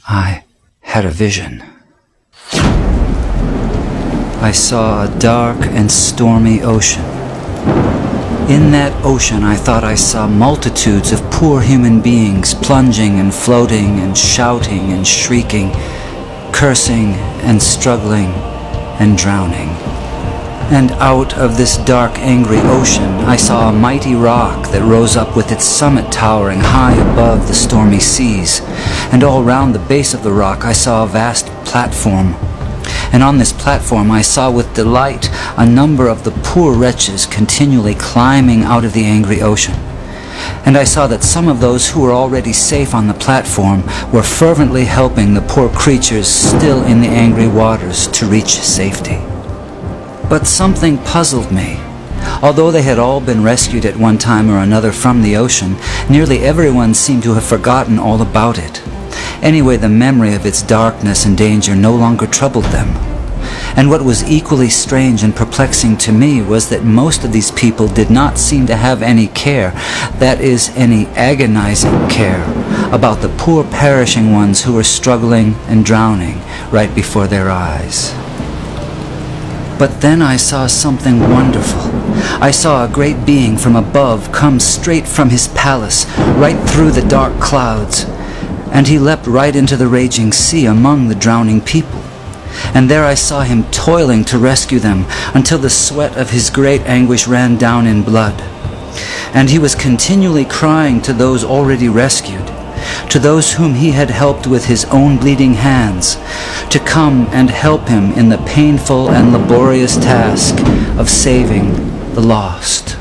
I had a vision. I saw a dark and stormy ocean. In that ocean, I thought I saw multitudes of poor human beings plunging and floating and shouting and shrieking, cursing and struggling and drowning. And out of this dark, angry ocean, I saw a mighty rock that rose up with its summit towering high above the stormy seas. And all round the base of the rock, I saw a vast platform. And on this platform I saw with delight a number of the poor wretches continually climbing out of the angry ocean. And I saw that some of those who were already safe on the platform were fervently helping the poor creatures still in the angry waters to reach safety. But something puzzled me. Although they had all been rescued at one time or another from the ocean, nearly everyone seemed to have forgotten all about it. Anyway, the memory of its darkness and danger no longer troubled them. And what was equally strange and perplexing to me was that most of these people did not seem to have any care, that is, any agonizing care, about the poor perishing ones who were struggling and drowning right before their eyes. But then I saw something wonderful. I saw a great being from above come straight from his palace, right through the dark clouds. And he leapt right into the raging sea among the drowning people. And there I saw him toiling to rescue them, until the sweat of his great anguish ran down in blood. And he was continually crying to those already rescued, to those whom he had helped with his own bleeding hands, to come and help him in the painful and laborious task of saving the lost.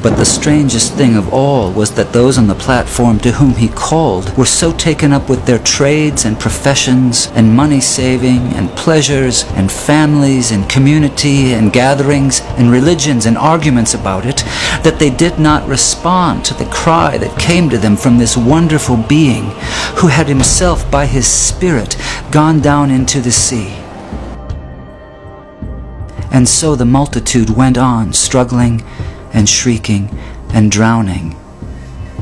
But the strangest thing of all was that those on the platform to whom he called were so taken up with their trades and professions and money-saving and pleasures and families and community and gatherings and religions and arguments about it that they did not respond to the cry that came to them from this wonderful being who had himself by his Spirit gone down into the sea. And so the multitude went on struggling and shrieking and drowning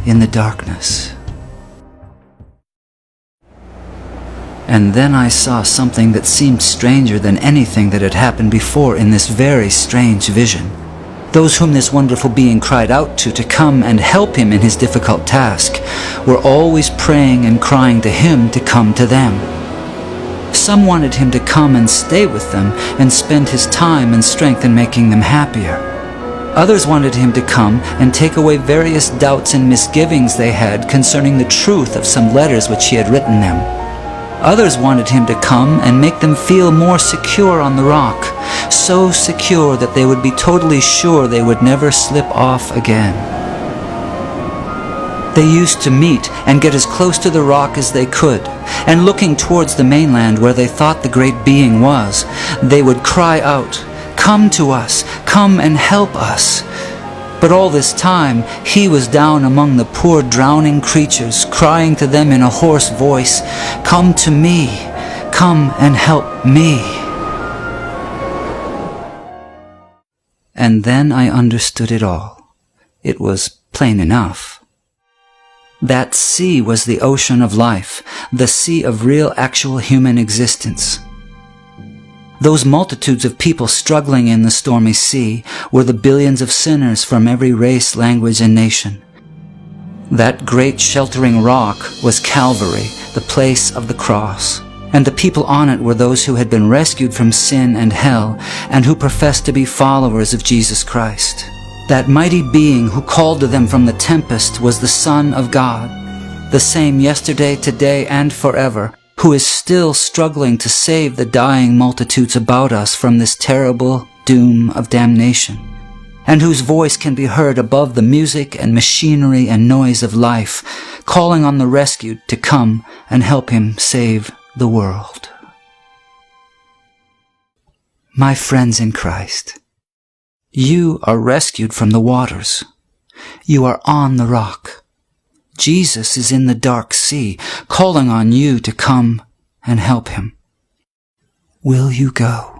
in the darkness. And then I saw something that seemed stranger than anything that had happened before in this very strange vision. Those whom this wonderful being cried out to come and help him in his difficult task were always praying and crying to him to come to them. Some wanted him to come and stay with them and spend his time and strength in making them happier. Others wanted him to come and take away various doubts and misgivings they had concerning the truth of some letters which he had written them. Others wanted him to come and make them feel more secure on the rock, so secure that they would be totally sure they would never slip off again. They used to meet and get as close to the rock as they could, and looking towards the mainland where they thought the great being was, they would cry out, "Come to us, come and help us." But all this time he was down among the poor drowning creatures, crying to them in a hoarse voice, "Come to me, come and help me." And then I understood it all. It was plain enough. That sea was the ocean of life, the sea of real actual human existence. Those multitudes of people struggling in the stormy sea were the billions of sinners from every race, language, and nation. That great sheltering rock was Calvary, the place of the cross, and the people on it were those who had been rescued from sin and hell and who professed to be followers of Jesus Christ. That mighty being who called to them from the tempest was the Son of God, the same yesterday, today, and forever, who is still struggling to save the dying multitudes about us from this terrible doom of damnation, and whose voice can be heard above the music and machinery and noise of life, calling on the rescued to come and help him save the world. My friends in Christ, you are rescued from the waters. You are on the rock. Jesus is in the dark sea, calling on you to come and help him. Will you go?